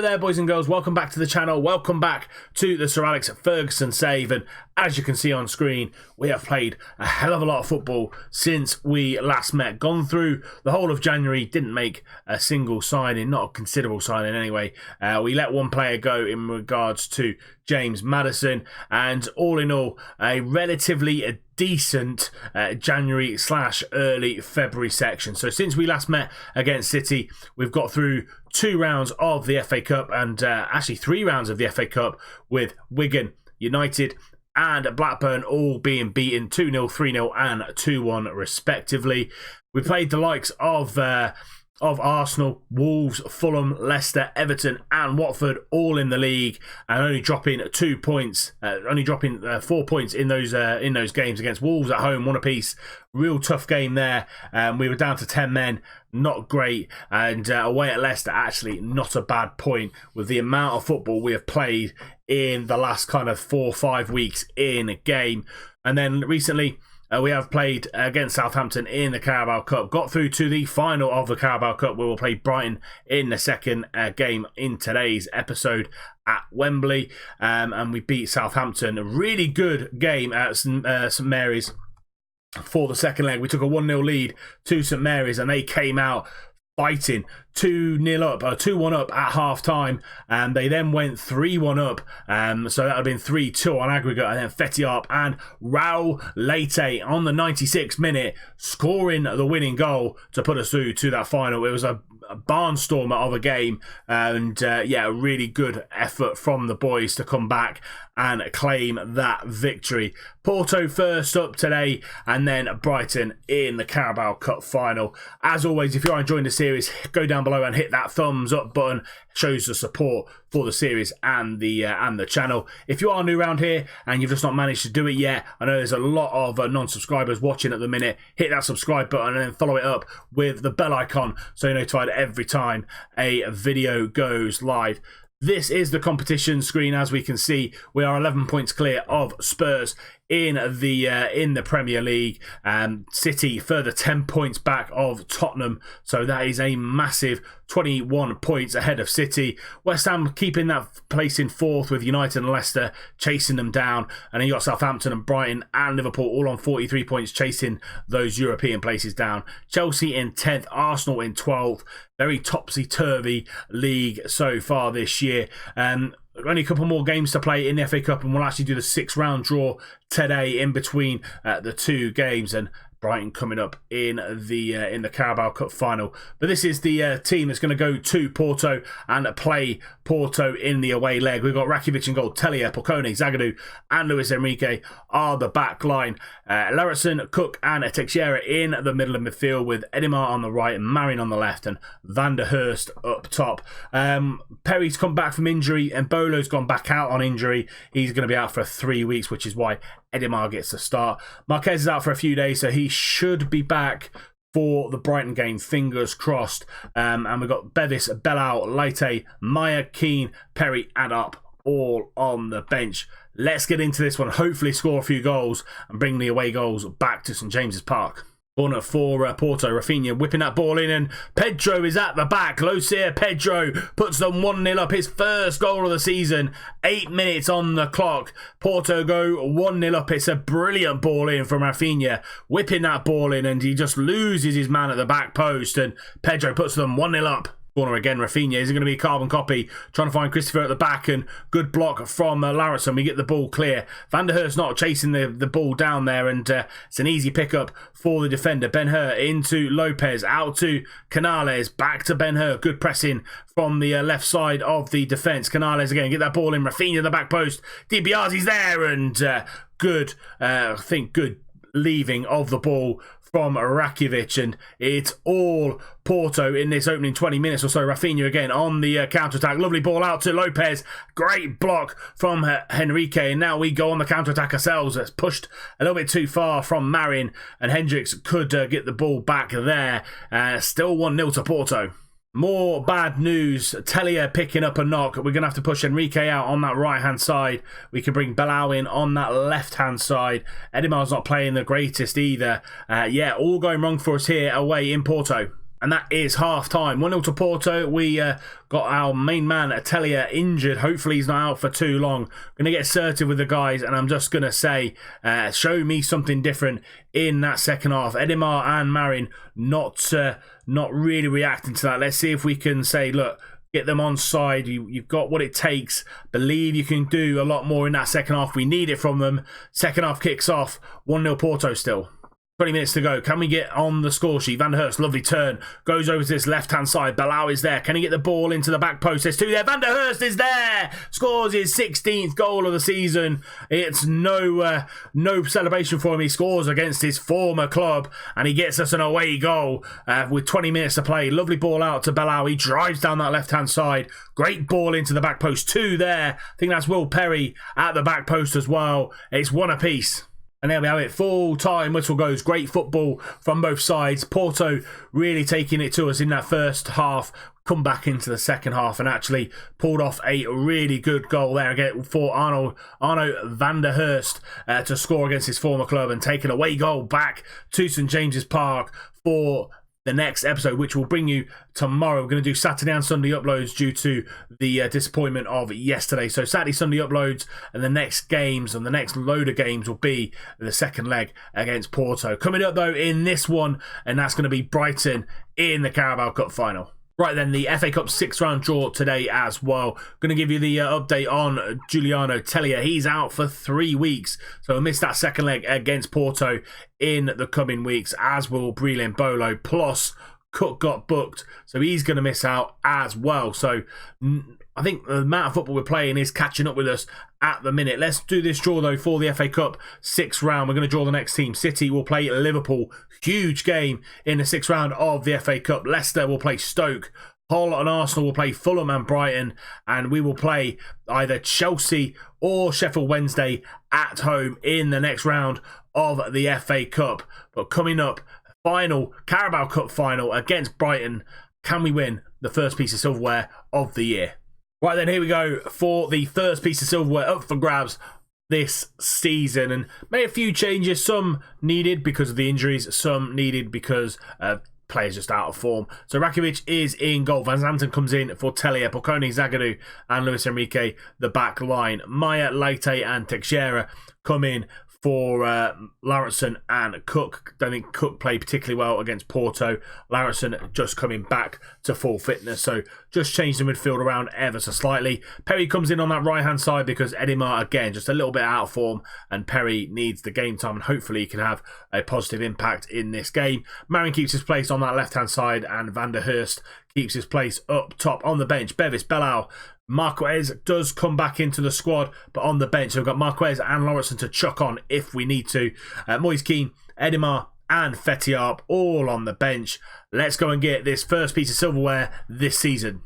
Hello there, boys and girls. Welcome back to the channel. Welcome back to the Sir Alex Ferguson save. And as you can see on screen, we have played a hell of a lot of football since we last met. Gone through the whole of January, didn't make a single signing, not a considerable signing anyway. We let one player go in regards to James Maddison, and all in all, a relatively decent January / early February section. So since we last met against City, we've got through 2 rounds of the FA Cup and actually 3 rounds of the FA Cup, with Wigan, United and Blackburn all being beaten 2-0, 3-0 and 2-1 respectively. We played the likes of Arsenal, Wolves, Fulham, Leicester, Everton and Watford all in the league, and only dropping 2 points, only dropping 4 points in those games. Against Wolves at home, 1 apiece. Real tough game there. We were down to 10 men, not great, and away at Leicester, actually not a bad point with the amount of football we have played in the last kind of 4 or 5 weeks in a game. And then recently, we have played against Southampton in the Carabao Cup. Got through to the final of the Carabao Cup, where we'll play Brighton in the second game in today's episode at Wembley. And we beat Southampton. A really good game at St Mary's for the second leg. We took a 1-0 lead to St Mary's, and they came out fighting 2-0 up, 2-1 up at half time, and they then went 3-1 up, so that would have been 3-2 on aggregate, and then Fetty and Raul Leite on the 96th minute scoring the winning goal to put us through to that final. It was a barnstormer of a game, and yeah, a really good effort from the boys to come back and claim that victory. Porto first up today, and then Brighton in the Carabao Cup final. As always, if you are enjoying the series, go down below and hit that thumbs up button. It shows the support for the series and the channel. If you are new around here and you've just not managed to do it yet, I know there's a lot of non-subscribers watching at the minute. Hit that subscribe button and then follow it up with the bell icon so you're notified every time a video goes live. This is the competition screen. As we can see, we are 11 points clear of Spurs in the Premier League. City further 10 points back of Tottenham, so that is a massive 21 points ahead of City. West Ham keeping that place in 4th, with United and Leicester chasing them down, and then you got Southampton and Brighton and Liverpool all on 43 points chasing those European places down. Chelsea in 10th, Arsenal in 12th. Very topsy-turvy league so far this year. Only a couple more games to play in the FA Cup, and we'll actually do the 6-round draw today in between the 2 games, and Brighton coming up in the Carabao Cup final. But this is the team that's going to go to Porto and play Porto in the away leg. We've got Rakitic in goal, Tellier, Polcone, Zagadou and Luis Enrique are the back line. Larison, Cook and Teixeira in the middle of midfield, with Edimar on the right and Marin on the left and Van der Hurst up top. Perry's come back from injury and Bolo's gone back out on injury. He's going to be out for 3 weeks, which is why Edimar gets the start. Marquez is out for a few days, so he should be back for the Brighton game, fingers crossed. And we've got Bevis, Bellau, Leite, Meyer, Keane, Perry and Up all on the bench. Let's get into this one, hopefully score a few goals and bring the away goals back to St James's Park. Corner for Porto. Rafinha whipping that ball in, and Pedro is at the back. Losier Pedro puts them 1-0 up, his first goal of the season. 8 minutes on the clock. Porto go 1-0 up. It's a brilliant ball in from Rafinha, whipping that ball in, and he just loses his man at the back post, and Pedro puts them 1-0 up. Corner again, Rafinha. Is it going to be a carbon copy? Trying to find Christopher at the back, and good block from Larison. We get the ball clear. Van der Hurst not chasing the ball down there, and it's an easy pickup for the defender. Ben-Hur into Lopez, out to Canales, back to Ben-Hur. Good pressing from the left side of the defence. Canales again, get that ball in. Rafinha at the back post. DiBiase's there, and good leaving of the ball from Rakitic, and it's all Porto in this opening 20 minutes or so. Rafinha again on the counter-attack. Lovely ball out to Lopez. Great block from Henrique, and now we go on the counter-attack ourselves. It's pushed a little bit too far from Marin, and Hendricks could get the ball back there. Still 1-0 to Porto. More bad news. Tellier picking up a knock. We're going to have to push Enrique out on that right-hand side. We can bring Bellau in on that left-hand side. Edimar's not playing the greatest either. Yeah, all going wrong for us here away in Porto. And that is half-time. 1-0 to Porto. We got our main man, Atelier, injured. Hopefully he's not out for too long. Going to get assertive with the guys, and I'm just going to say, show me something different in that second half. Edimar and Marin not really reacting to that. Let's see if we can say, look, get them on side. You've got what it takes. Believe you can do a lot more in that second half. We need it from them. Second half kicks off. 1-0 Porto still. 20 minutes to go. Can we get on the score sheet? Van der Hurst, lovely turn. Goes over to this left-hand side. Balau is there. Can he get the ball into the back post? There's two there. Van der Hurst is there. Scores his 16th goal of the season. It's no celebration for him. He scores against his former club, and he gets us an away goal with 20 minutes to play. Lovely ball out to Balau. He drives down that left-hand side. Great ball into the back post. Two there. I think that's Will Perry at the back post as well. It's one apiece. And there we have it, full time whistle goes. Great football from both sides. Porto really taking it to us in that first half. Come back into the second half and actually pulled off a really good goal there again for Arno van der Hurst to score against his former club and take an away goal back to St James's Park for the next episode, which will bring you tomorrow. We're going to do Saturday and Sunday uploads due to the disappointment of yesterday. So Saturday, Sunday uploads, and the next games and the next load of games will be the second leg against Porto. Coming up though in this one, and that's going to be Brighton in the Carabao Cup final. Right then, the FA Cup 6th round draw today as well. Going to give you the update on Giuliano Tellier. He's out for 3 weeks, so we'll miss that second leg against Porto in the coming weeks, as will Brelin Bolo. Plus, Cook got booked, so he's going to miss out as well. So I think the amount of football we're playing is catching up with us at the minute. Let's do this draw though for the FA Cup 6th round. We're going to draw the next team. City will play Liverpool. Huge game in the 6th round of the FA Cup. Leicester will play Stoke. Hull and Arsenal will play Fulham and Brighton. And we will play either Chelsea or Sheffield Wednesday at home in the next round of the FA Cup. But coming up, final Carabao Cup final against Brighton. Can we win the first piece of silverware of the year? Right then, here we go for the first piece of silverware up for grabs this season, and made a few changes, some needed because of the injuries, some needed because players just out of form. So Rakitic is in goal. Van Zanten comes in for Tellier, Bocconi, Zagadou and Luis Enrique, the back line. Maya, Leite and Teixeira come in for Lauritsen and Cook. Don't think Cook played particularly well against Porto. Lauritsen just coming back to full fitness, so just changed the midfield around ever so slightly. Perry comes in on that right hand side because Edimar again just a little bit out of form, and Perry needs the game time, and hopefully he can have a positive impact in this game. Marin keeps his place on that left hand side, and Van der Hurst keeps his place up top on the bench. Bevis, Belau, Marquez does come back into the squad, but on the bench. So we've got Marquez and Lauritsen to chuck on if we need to. Moise Keane, Edimar and Fetiarp all on the bench. Let's go and get this first piece of silverware this season.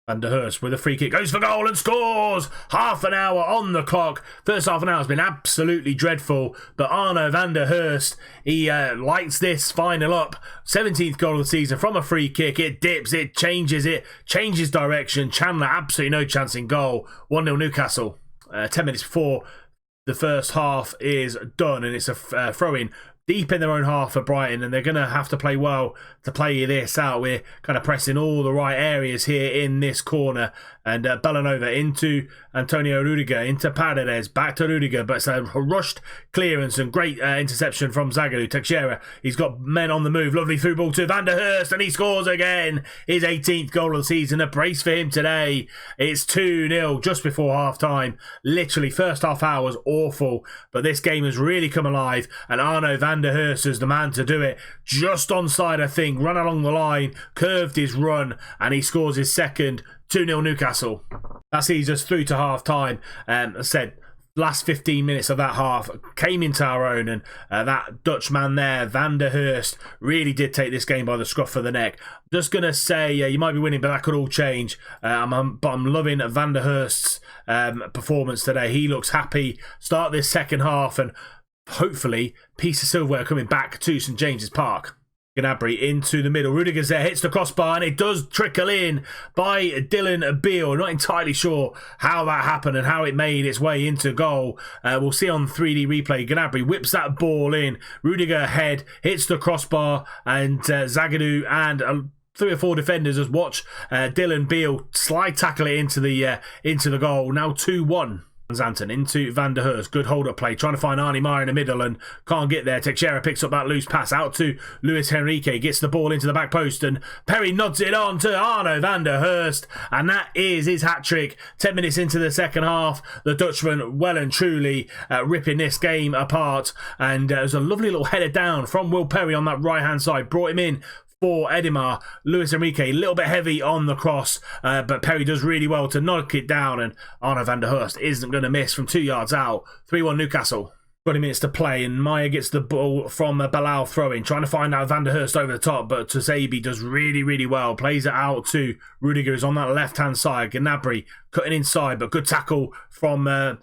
Van der Hurst with a free kick, goes for goal and scores! Half an hour on the clock. First half an hour has been absolutely dreadful, but Arno van der Hurst, he lights this final up. 17th goal of the season from a free kick. It dips, it changes direction. Chandler, absolutely no chance in goal. 1-0 Newcastle. 10 minutes before the first half is done, and it's a throw-in deep in their own half for Brighton, and they're going to have to play well to play this out. We're kind of pressing all the right areas here in this corner, and Bellanova into Antonio Rudiger, into Paredes, back to Rudiger, but it's a rushed clearance and great interception from Zagadou. Teixeira, he's got men on the move, lovely through ball to Van der Hurst, and he scores again, his 18th goal of the season, a brace for him today. It's 2-0 just before half time. Literally first half hour was awful, but this game has really come alive, and Arno van der Hurst is the man to do it. Just onside, I think, run along the line, curved his run, and he scores his second. 2-0 Newcastle. That sees us through to half time. As I said, last 15 minutes of that half came into our own, and that Dutch man there, Van der Hurst, really did take this game by the scruff of the neck. Just going to say, you might be winning, but that could all change. But I'm loving Van der Hurst's performance today. He looks happy. Start this second half, and hopefully piece of silverware coming back to St James's Park. Gnabry into the middle. Rudiger's there, hits the crossbar, and it does trickle in by Dylan Beale. Not entirely sure how that happened and how it made its way into goal. We'll see on 3D replay. Gnabry whips that ball in. Rudiger head, hits the crossbar, and Zagadou and 3 or 4 defenders as watch Dylan Beale slide tackle it into the goal. Now 2-1. Zanton into Van der Hurst. Good hold-up play. Trying to find Arnie Meyer in the middle and can't get there. Teixeira picks up that loose pass out to Luis Henrique. Gets the ball into the back post and Perry nods it on to Arno van der Hurst. And that is his hat-trick. 10 minutes into the second half. The Dutchman well and truly ripping this game apart. And there's a lovely little header down from Will Perry on that right-hand side. Brought him in for Edimar. Luis Enrique a little bit heavy on the cross, but Perry does really well to knock it down, and Arno van der Hurst isn't going to miss from 2 yards out. 3-1 Newcastle. 20 minutes to play, and Maya gets the ball from Bilal throwing, trying to find out Van der Hurst over the top, but Tusabe does really, really well. Plays it out to Rudiger, who's on that left-hand side. Gnabry cutting inside, but good tackle from Van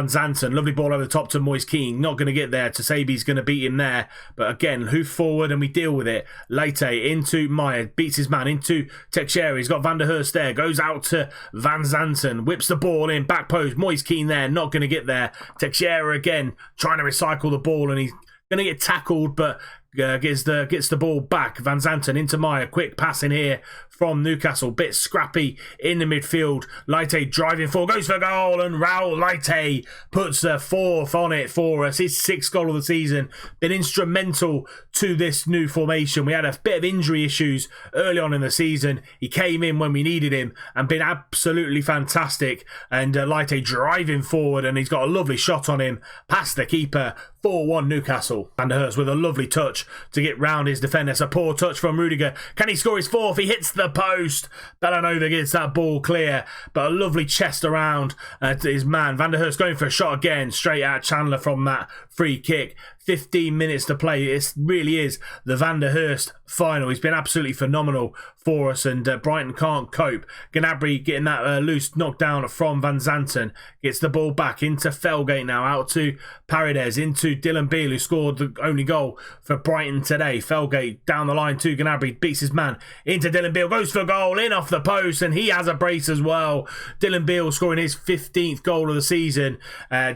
Zanten. Lovely ball over the top to Moise Keane. Not going to get there. Tusabe's going to beat him there. But again, hoof forward and we deal with it. Leite into Maya. Beats his man into Teixeira. He's got Van der Hurst there. Goes out to Van Zanten. Whips the ball in. Back post. Moise Keane there. Not going to get there. Teixeira again. Trying to recycle the ball and he's going to get tackled, but gets the ball back. Van Zanten into Maya. Quick pass in here from Newcastle. Bit scrappy in the midfield. Leite driving forward. Goes for goal and Raul Leite puts the 4th on it for us. His 6th goal of the season. Been instrumental to this new formation. We had a bit of injury issues early on in the season. He came in when we needed him and been absolutely fantastic. And Leite driving forward and he's got a lovely shot on him. Past the keeper. 4-1 Newcastle. Van der Hurst with a lovely touch to get round his defender. It's a poor touch from Rudiger. Can he score his 4th? He hits the post. Belanova gets that ball clear, but a lovely chest around to his man. Van der Hurst going for a shot again, straight at Chandler from that free kick. 15 minutes to play. It really is the Van der Hurst final. He's been absolutely phenomenal for us, and Brighton can't cope. Gnabry getting that loose knockdown from Van Zanten. Gets the ball back into Felgate now, out to Paredes, into Dylan Beale, who scored the only goal for Brighton today. Felgate down the line to Gnabry, beats his man into Dylan Beale, goes for goal, in off the post, and he has a brace as well. Dylan Beale scoring his 15th goal of the season.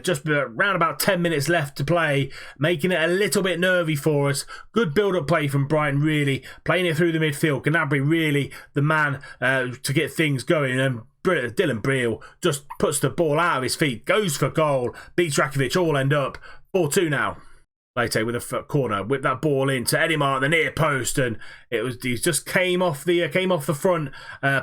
Just around about 10 minutes left to play, making it a little bit nervy for us. Good build-up play from Brighton, really. Playing it through the midfield. Gnabry really the man to get things going. And Dylan Beale just puts the ball out of his feet. Goes for goal. Beats Rakovic. All end up 4-2 now. Leite with a corner, whipped that ball into Edimar at the near post, and he just came off the front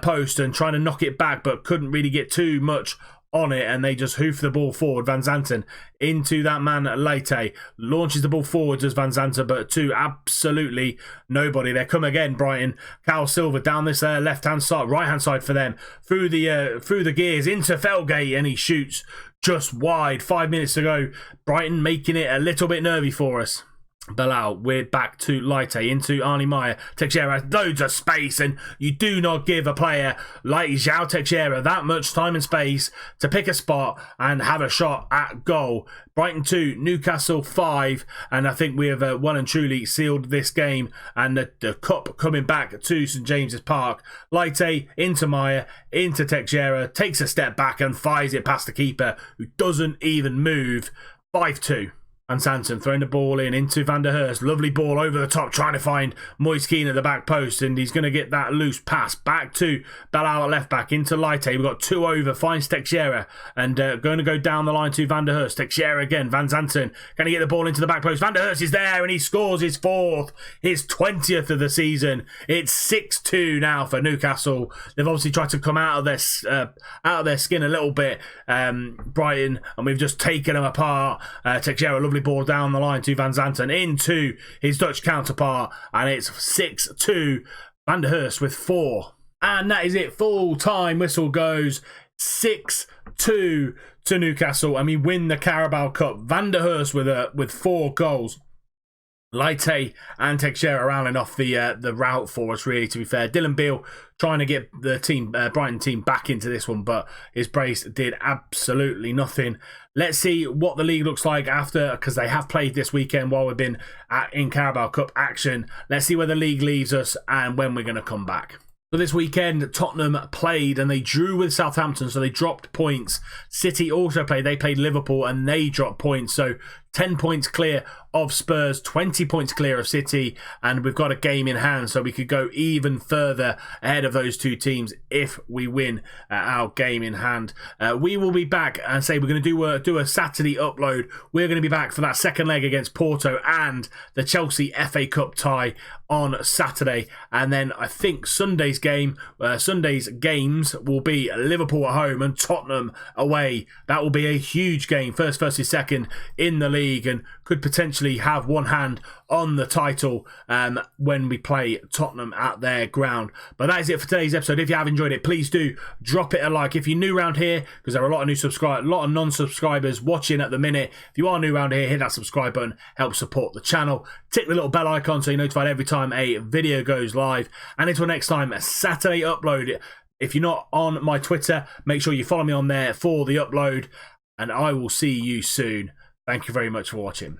post and trying to knock it back, but couldn't really get too much on it, and they just hoof the ball forward. Van Zanten into that man Leite, launches the ball forwards as Van Zanten, but to absolutely nobody. They come again, Brighton. Cal Silva down this left hand side, right hand side for them, through the gears into Felgate, and he shoots just wide. 5 minutes to go. Brighton making it a little bit nervy for us. Bilal, we're back to Leite, into Arnie Meyer. Teixeira has loads of space, and you do not give a player like João Teixeira that much time and space to pick a spot and have a shot at goal. Brighton 2, Newcastle 5, and I think we have well and truly sealed this game, and the cup coming back to St James's Park. Leite into Meyer, into Teixeira, takes a step back and fires it past the keeper, who doesn't even move. 5-2. And Sanson throwing the ball into Van der Hurst. Lovely ball over the top, trying to find Moise Keane at the back post, and he's going to get that loose pass back to Bilal at left back, into Leite. We've got 2 over, finds Teixeira, and going to go down the line to Van der Hurst. Teixeira again, Van Zanten, going to get the ball into the back post. Van der Hurst is there, and he scores his 4th, his 20th of the season. It's 6-2 now for Newcastle. They've obviously tried to come out of their skin a little bit, Brighton, and we've just taken them apart. Teixeira, lovely ball down the line to Van Zanten into his Dutch counterpart, and it's 6-2. Van der Hurst with 4. And that is it. Full time whistle goes. 6-2 to Newcastle, and we win the Carabao Cup. Van der Hurst with 4 goals. Leite and Teixeira rounding off the route for us, really, to be fair. Dylan Beale trying to get the Brighton team back into this one, but his brace did absolutely nothing. Let's see what the league looks like after, because they have played this weekend while we've been in Carabao Cup action. Let's see where the league leaves us and when we're going to come back. So this weekend, Tottenham played and they drew with Southampton, so they dropped points. City also played. They played Liverpool and they dropped points. So 10 points clear of Spurs, 20 points clear of City, and we've got a game in hand, so we could go even further ahead of those two teams if we win our game in hand. We will be back, and say we're going to do a Saturday upload. We're going to be back for that second leg against Porto and the Chelsea FA Cup tie on Saturday, and then I think Sunday's games will be Liverpool at home and Tottenham away. That will be a huge game, first versus second in the league, and could potentially have one hand on the title when we play Tottenham at their ground. But that is it for today's episode. If you have enjoyed it, please do drop it a like. If you're new around here, because there are a lot of non-subscribers watching at the minute, if you are new around here, hit that subscribe button, help support the channel. Tick the little bell icon so you're notified every time a video goes live. And until next time, a Saturday upload. If you're not on my Twitter, make sure you follow me on there for the upload, and I will see you soon. Thank you very much for watching.